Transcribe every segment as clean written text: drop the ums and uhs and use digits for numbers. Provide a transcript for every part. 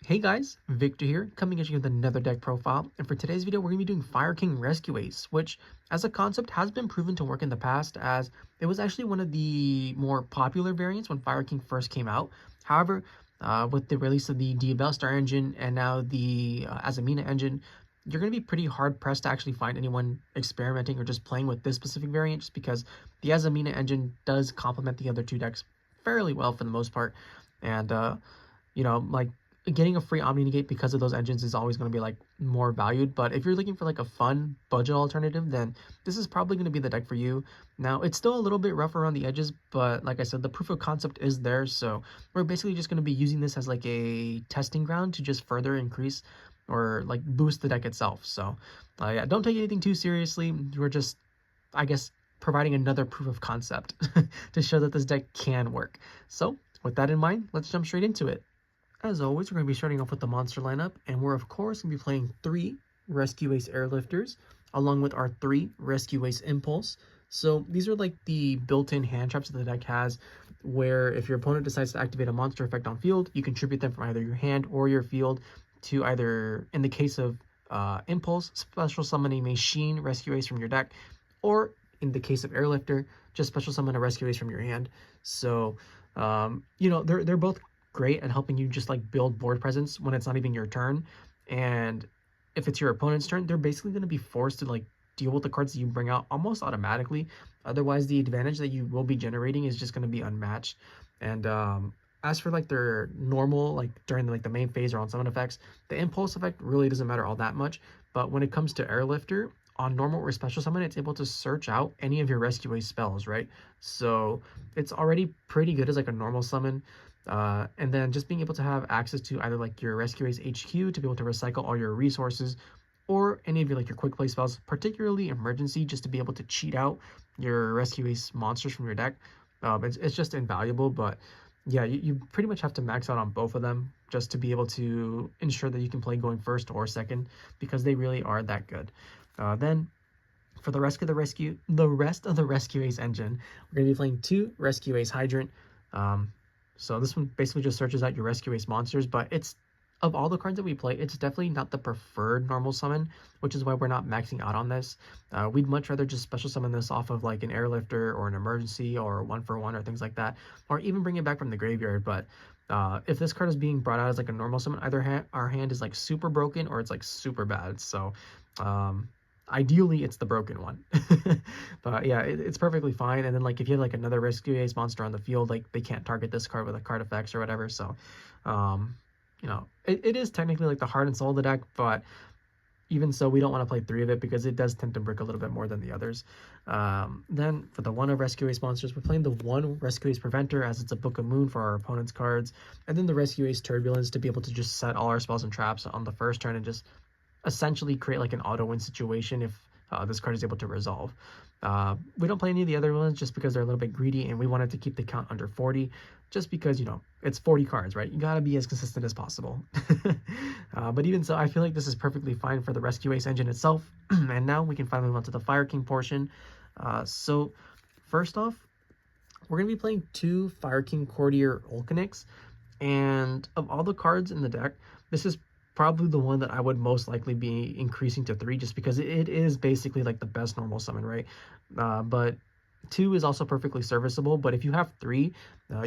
Hey guys, Victor here, coming at you with another deck profile, and for today's video we're going to be doing Fire King Reacue-Ace, which as a concept has been proven to work in the past, as it was actually one of the more popular variants when Fire King first came out. However, with the release of the Star engine and now the Azamina engine, you're going to be pretty hard pressed to actually find anyone experimenting or just playing with this specific variant, just because the Azamina engine does complement the other two decks fairly well for the most part, and like getting a free Omni Negate because of those engines is always going to be like more valued. But if you're looking for like a fun budget alternative, then this is probably going to be the deck for you. Now, it's still a little bit rough around the edges, but like I said, the proof of concept is there. So we're basically just going to be using this as like a testing ground to just further increase or like boost the deck itself. So yeah, don't take anything too seriously. We're just, I guess, providing another proof of concept to show that this deck can work. So with that in mind, let's jump straight into it. As always, we're going to be starting off with the monster lineup, and we're of course going to be playing 3 Reacue-Ace Airlifters, along with our 3 Reacue-Ace Impulse. So these are like the built-in hand traps that the deck has, where if your opponent decides to activate a monster effect on field, you contribute them from either your hand or your field to either, in the case of Impulse, special summon a Machine Reacue-Ace from your deck, or in the case of Airlifter, just special summon a Reacue-Ace from your hand. So, they're both great at helping you just like build board presence when it's not even your turn. And if it's your opponent's turn, they're basically going to be forced to like deal with the cards that you bring out almost automatically. Otherwise, the advantage that you will be generating is just going to be unmatched. And as for like their normal, like during like the main phase or on summon effects, the impulse effect really doesn't matter all that much. But when it comes to Airlifter, on normal or special summon, it's able to search out any of your Reacue-Ace spells, right? So it's already pretty good as like a normal summon. And then just being able to have access to either like your Reacue-Ace HQ to be able to recycle all your resources, or any of your like your quick play spells, particularly emergency, just to be able to cheat out your Reacue-Ace monsters from your deck. It's just invaluable. But yeah, you pretty much have to max out on both of them just to be able to ensure that you can play going first or second, because they really are that good. Then for the rest of the Reacue-Ace engine, we're going to be playing 2 Reacue-Ace Hydrant. So this one basically just searches out your Reacue-Ace monsters, but it's, of all the cards that we play, it's definitely not the preferred normal summon, which is why we're not maxing out on this. We'd much rather just special summon this off of like an Airlifter or an emergency or 1-for-1 or things like that, or even bring it back from the graveyard. But if this card is being brought out as like a normal summon, either our hand is like super broken or it's like super bad. So ideally it's the broken one. But yeah, it's perfectly fine. And then like if you have like another Reacue-Ace monster on the field, like they can't target this card with a card effects or whatever. So it is technically like the heart and soul of the deck, but even so, we don't want to play 3 of it because it does tend to brick a little bit more than the others. Then for the 1 of Reacue-Ace monsters, we're playing the 1 Reacue-Ace Preventer, as it's a Book of Moon for our opponent's cards, and then the Reacue-Ace Turbulence to be able to just set all our spells and traps on the first turn and just essentially create like an auto win situation if this card is able to resolve. We don't play any of the other ones just because they're a little bit greedy, and we wanted to keep the count under 40, just because, it's 40 cards, right? You gotta be as consistent as possible. But even so, I feel like this is perfectly fine for the Reacue-Ace engine itself. And now we can finally move on to the Fire King portion. So first off, we're gonna be playing 2 Fire King Courtier Ulcanix, and of all the cards in the deck, this is probably the one that I would most likely be increasing to 3, just because it is basically like the best normal summon, right? But 2 is also perfectly serviceable. But if you have 3,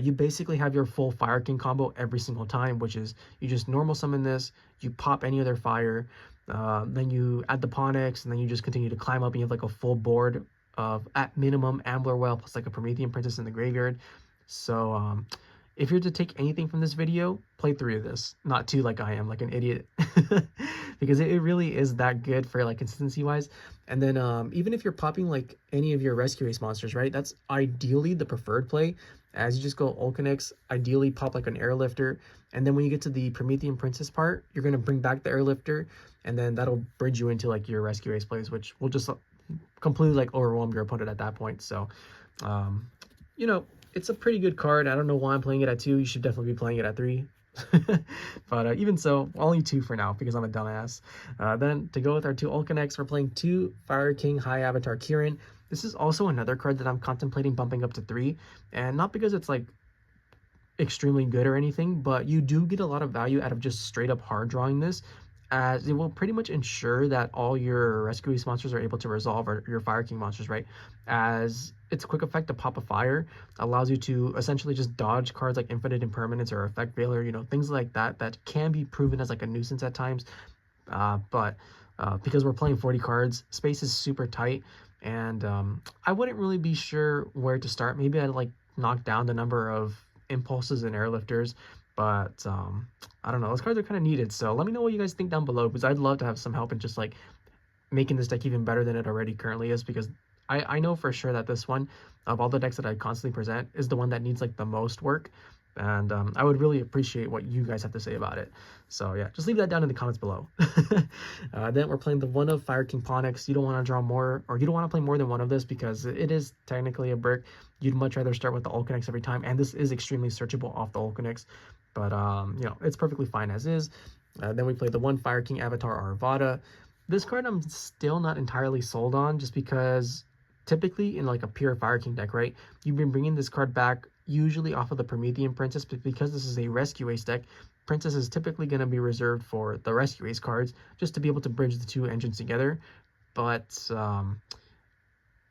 you basically have your full Fire King combo every single time, which is you just normal summon this, you pop any other fire, then you add the ponix, and then you just continue to climb up, and you have like a full board of at minimum Ambler Whale plus like a Promethean Princess in the graveyard. So if you're to take anything from this video, play 3 of this, not 2 like I am, like an idiot. Because it really is that good for like consistency wise. And then even if you're popping like any of your Reacue-Ace monsters, right, that's ideally the preferred play, as you just go Ulcanix, ideally pop like an Airlifter, and then when you get to the Promethean Princess part, you're going to bring back the Airlifter, and then that'll bridge you into like your Reacue-Ace plays, which will just completely like overwhelm your opponent at that point. So it's a pretty good card. I don't know why I'm playing it at 2. You should definitely be playing it at 3. But even so, only 2 for now because I'm a dumbass. Then to go with our 2 Ulcanix, we're playing 2 Fire King High Avatar Kirin. This is also another card that I'm contemplating bumping up to 3, and not because it's like extremely good or anything, but you do get a lot of value out of just straight up hard drawing this, as it will pretty much ensure that all your Rescue-Ace monsters are able to resolve, or your Fire King monsters, right? As its quick effect to pop a fire allows you to essentially just dodge cards like Infinite Impermanence or Effect Veiler, you know, things like that that can be proven as like a nuisance at times. But because we're playing 40 cards, space is super tight, and I wouldn't really be sure where to start. Maybe I'd like knock down the number of impulses and airlifters, but I don't know. Those cards are kind of needed, so let me know what you guys think down below, because I'd love to have some help in just like making this deck even better than it already currently is, because I know for sure that this one, of all the decks that I constantly present, is the one that needs like the most work. And I would really appreciate what you guys have to say about it. So yeah, just leave that down in the comments below. Then we're playing the one of Fire King Ponix. You don't want to draw more, or you don't want to play more than one of this, because it is technically a brick. You'd much rather start with the Ulcanix every time, and this is extremely searchable off the Ulcanix. But you know, it's perfectly fine as is. Then we play the one Fire King Avatar Arvata. This card I'm still not entirely sold on, just because typically in like a pure Fire King deck, right, you've been bringing this card back usually off of the Promethean Princess, but because this is a Rescue-Ace deck, Princess is typically going to be reserved for the Rescue-Ace cards, just to be able to bridge the two engines together. But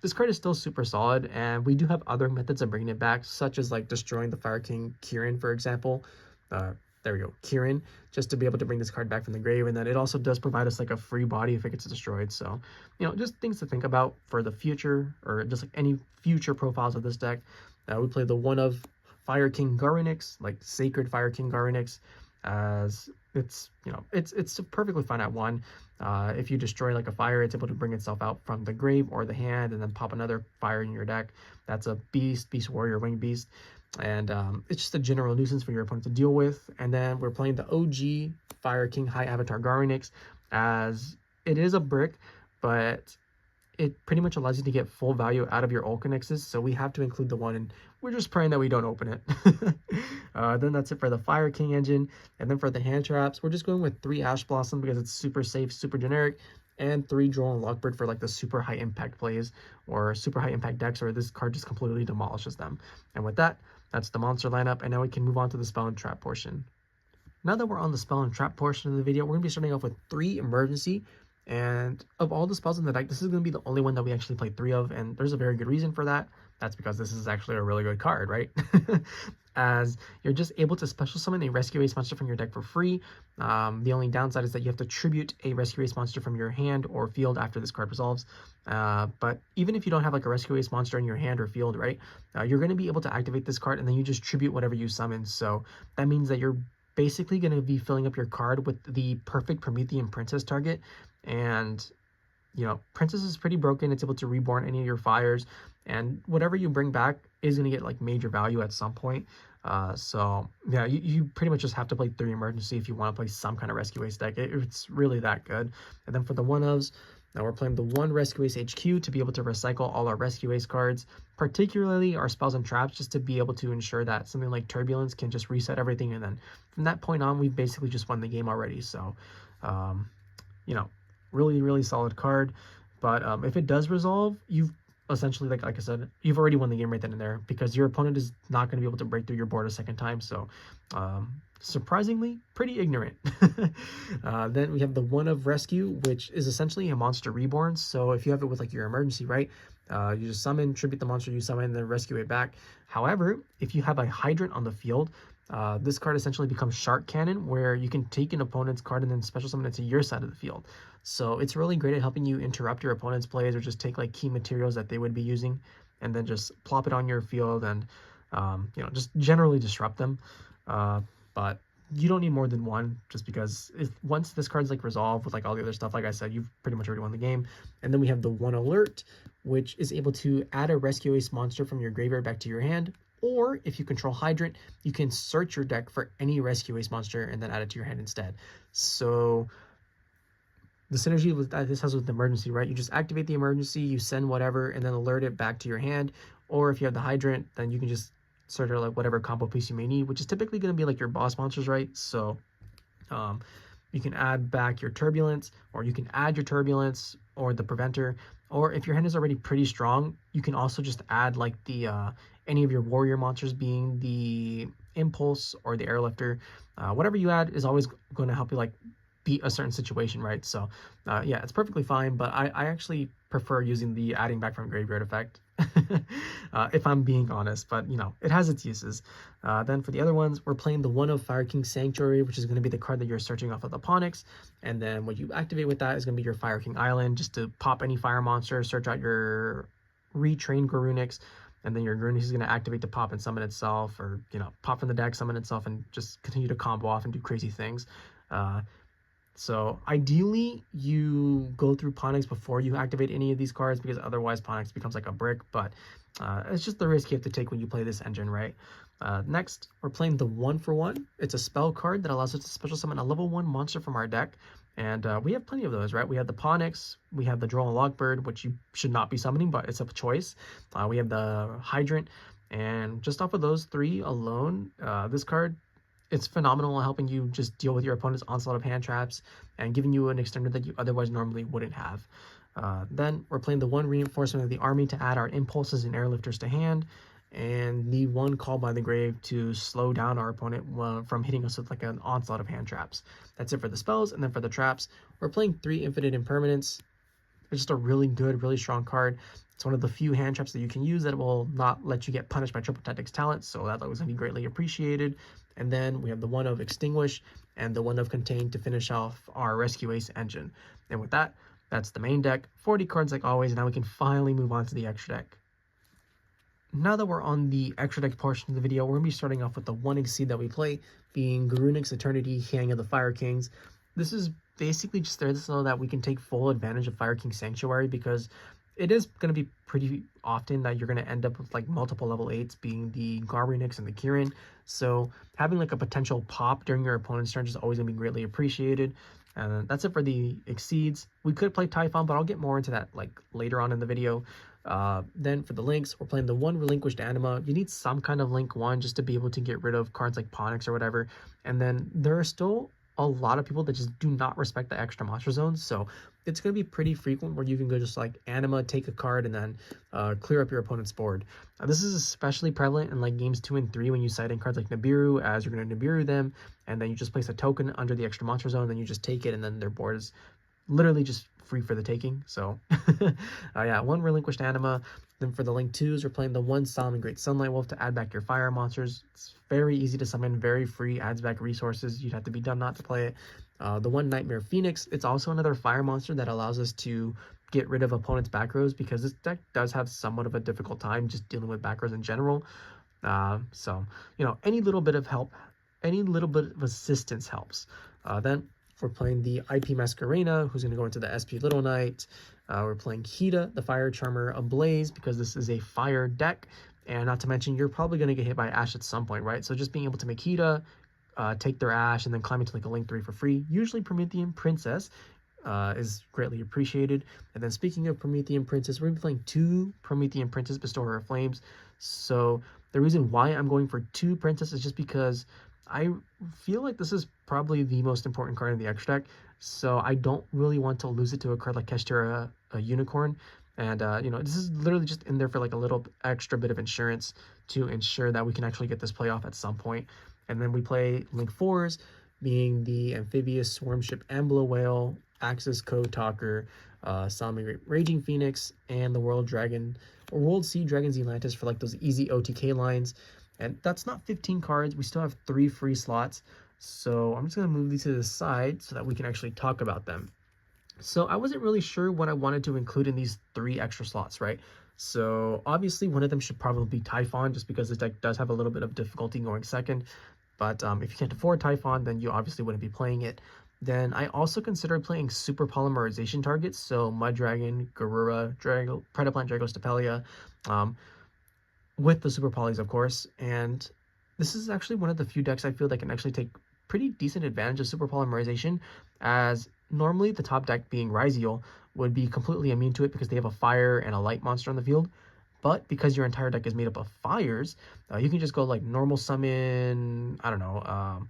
this card is still super solid, and we do have other methods of bringing it back, such as like destroying the Fire King Kirin, for example. There we go, Kirin, just to be able to bring this card back from the grave. And then it also does provide us like a free body if it gets destroyed. So, you know, just things to think about for the future, or just like any future profiles of this deck. We play the one of Fire King Garunix, like Sacred Fire King Garunix, as it's, you know, it's perfectly fine at one. If you destroy like a fire, it's able to bring itself out from the grave or the hand, and then pop another fire in your deck. That's a beast warrior, winged beast. And it's just a general nuisance for your opponent to deal with. And then we're playing the OG Fire King High Avatar Garunix, as it is a brick, but it pretty much allows you to get full value out of your Ulcanixes, so we have to include the one, and we're just praying that we don't open it. Then that's it for the Fire King engine. And then for the hand traps, we're just going with 3 Ash Blossom because it's super safe, super generic, and 3 Droll and Lockbird for like the super high impact plays or super high impact decks, or this card just completely demolishes them. And with that, that's the monster lineup, and now we can move on to the spell and trap portion. Now that we're on the spell and trap portion of the video, we're going to be starting off with 3 emergency. And of all the spells in the deck, this is going to be the only one that we actually play 3 of, and there's a very good reason for that. That's because this is actually a really good card, right? As you're just able to special summon a Rescue-Ace monster from your deck for free. The only downside is that you have to tribute a Rescue-Ace monster from your hand or field after this card resolves. But even if you don't have like a Rescue-Ace monster in your hand or field, right, you're going to be able to activate this card, and then you just tribute whatever you summon. So that means that you're basically going to be filling up your card with the perfect Promethean Princess target. And, you know, Princess is pretty broken. It's able to reborn any of your fires, and whatever you bring back is going to get like major value at some point. So yeah, you pretty much just have to play 3 emergency if you want to play some kind of Rescue-Ace deck. It's really that good. And then for the one-ofs, now we're playing the 1 Rescue-Ace HQ to be able to recycle all our Rescue-Ace cards, particularly our spells and traps, just to be able to ensure that something like Turbulence can just reset everything. And then from that point on, we've basically just won the game already. So, you know, really solid card. But if it does resolve, you've essentially, like I said, you've already won the game right then and there, because your opponent is not going to be able to break through your board a second time. So surprisingly pretty ignorant. Then we have the one of Rescue, which is essentially a monster reborn. So if you have it with like your emergency, right, you just summon, tribute the monster you summon, and then rescue it back. However, if you have a hydrant on the field, this card essentially becomes Shark Cannon, where you can take an opponent's card and then special summon it to your side of the field. So it's really great at helping you interrupt your opponent's plays, or just take like key materials that they would be using and then just plop it on your field and, you know, just generally disrupt them. But you don't need more than 1, just because if once this card's like resolved with like all the other stuff, like I said, you've pretty much already won the game. And then we have the 1 Alert, which is able to add a Rescue-Ace monster from your graveyard back to your hand. Or if you control Hydrant, you can search your deck for any Rescue-Ace monster and then add it to your hand instead. So the synergy with that this has with the emergency, right? You just activate the emergency, you send whatever, and then alert it back to your hand. Or if you have the Hydrant, then you can just sort of like whatever combo piece you may need, which is typically going to be like your boss monsters, right? So you can add back your Turbulence, or you can add your Turbulence or the Preventer. Or if your hand is already pretty strong, you can also just add like the any of your warrior monsters, being the impulse or the airlifter. Whatever you add is always going to help you like beat a certain situation, right? So yeah, it's perfectly fine, but I actually prefer using the adding back from graveyard effect. If I'm being honest, but you know, it has its uses. Then for the other ones, we're playing the one of Fire King Sanctuary, which is going to be the card that you're searching off of the ponix, and then what you activate with that is going to be your Fire King Island, just to pop any fire monster, search out your retrained Garunix, and then your Garunix is going to activate to pop and summon itself, or you know, pop from the deck, summon itself, and just continue to combo off and do crazy things. So ideally you go through Ponix before you activate any of these cards, because otherwise Ponix becomes like a brick, but it's just the risk you have to take when you play this engine, right? Next, we're playing the 1-for-1. It's a spell card that allows us to special summon a level 1 monster from our deck, and we have plenty of those, right? We have the Ponix, we have the Droll and Lockbird, which you should not be summoning, but it's a choice. We have the Hydrant, and just off of those 3 alone, this card, it's phenomenal in helping you just deal with your opponent's onslaught of hand traps and giving you an extender that you otherwise normally wouldn't have. Then we're playing the 1 reinforcement of the army to add our impulses and airlifters to hand, and the 1 call by the grave to slow down our opponent from hitting us with like an onslaught of hand traps. That's it for the spells. And then for the traps, we're playing 3 infinite impermanence. It's just a really good, really strong card. It's one of the few hand traps that you can use that will not let you get punished by Triple Tactics talent, so that was going to be greatly appreciated. And then we have the 1 of Extinguish and the 1 of Contain to finish off our Rescue-Ace engine. And with that, that's the main deck. 40 cards like always, and now we can finally move on to the extra deck. Now that we're on the extra deck portion of the video, we're going to be starting off with the 1 Exceed that we play, being Garunix Eternity, Hyang of the Fire Kings. This is basically just there so that we can take full advantage of Fire King Sanctuary, because it is going to be pretty often that you're going to end up with like multiple level 8s, being the Garunix and the Kirin. So having like a potential pop during your opponent's turn is always going to be greatly appreciated. And that's it for the Exceeds. We could play Typhon, but I'll get more into that like later on in the video. Then for the links, we're playing the 1 Relinquished Anima. You need some kind of link 1 just to be able to get rid of cards like Ponix or whatever. And then there are still a lot of people that just do not respect the extra monster zones, so it's going to be pretty frequent where you can go just like Anima, take a card, and then clear up your opponent's board. This is especially prevalent in like games 2 and 3 when you side in cards like Nibiru, as you're going to Nibiru them, and then you just place a token under the extra monster zone, and then you just take it, and then their board is literally just free for the taking. So yeah, 1 Relinquished Anima. Then for the link 2s, we're playing the 1 Salamangreat Sunlight Wolf to add back your fire monsters. It's very easy to summon, very free, adds back resources. You'd have to be dumb not to play it. The 1 Knightmare Phoenix, it's also another fire monster that allows us to get rid of opponent's back rows, because this deck does have somewhat of a difficult time just dealing with back rows in general. So, you know, any little bit of help, any little bit of assistance helps. Then we're playing the IP Masquerena, who's going to go into the SP Little Knight. We're playing Hiita, the Fire Charmer Ablaze, because this is a fire deck. And not to mention, you're probably going to get hit by Ash at some point, right? So just being able to make Hiita, take their Ash, and then climb into like a link 3 for free. Usually Promethean Princess is greatly appreciated. And then speaking of Promethean Princess, we're going to be playing 2 Promethean Princess, Bestower of Flames. So the reason why I'm going for 2 Princess is just because I feel like this is probably the most important card in the extra deck, so I don't really want to lose it to a card like Keshtira, a Unicorn. And you know, this is literally just in there for like a little extra bit of insurance to ensure that we can actually get this play off at some point. And then we play link 4s, being the Amphibious Swarm Ship Ambler Whale, Axis Code Talker, Salamangreat Raging Phoenix, and the World Sea Dragon Zealantis for like those easy OTK lines. And that's not 15 cards. We still have 3 free slots. So I'm just going to move these to the side so that we can actually talk about them. So I wasn't really sure what I wanted to include in these 3 extra slots, right? So obviously one of them should probably be Typhon, just because this deck does have a little bit of difficulty going second. But if you can't afford Typhon, then you obviously wouldn't be playing it. Then I also considered playing super polymerization targets. So Mud Dragon, Garura, Predaplant, Dragostapelia, with the super polys, of course. And this is actually one of the few decks I feel that can actually take pretty decent advantage of super polymerization, as normally the top deck, being Ryziel, would be completely immune to it because they have a fire and a light monster on the field. But because your entire deck is made up of fires, you can just go like normal summon, I don't know,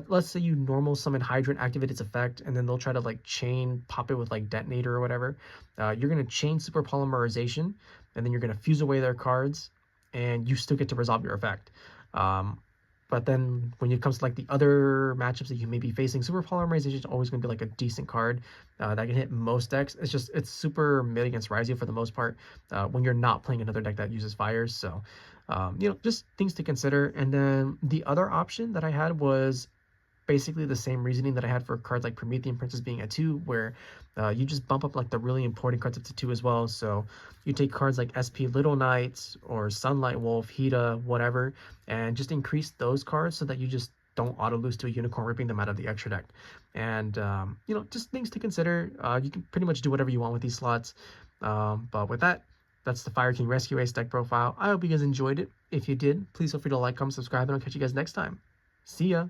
let's say you normal summon Hydrant, activate its effect, and then they'll try to like chain pop it with like Detonator or whatever. You're going to chain super polymerization, and then you're going to fuse away their cards, and you still get to resolve your effect. But But then when it comes to like the other matchups that you may be facing, Super Polymerization is always going to be like a decent card that can hit most decks. It's super mid against Raizu for the most part when you're not playing another deck that uses fires. So just things to consider. And then the other option that I had was basically the same reasoning that I had for cards like Promethean Princess being a 2, where you just bump up like the really important cards up to 2 as well. So you take cards like SP Little Knight or Sunlight Wolf, Hiita, whatever, and just increase those cards so that you just don't auto lose to a unicorn, ripping them out of the extra deck. And just things to consider. You can pretty much do whatever you want with these slots. But with that, that's the Fire King Rescue-Ace deck profile. I hope you guys enjoyed it. If you did, please feel free to like, comment, subscribe, and I'll catch you guys next time. See ya!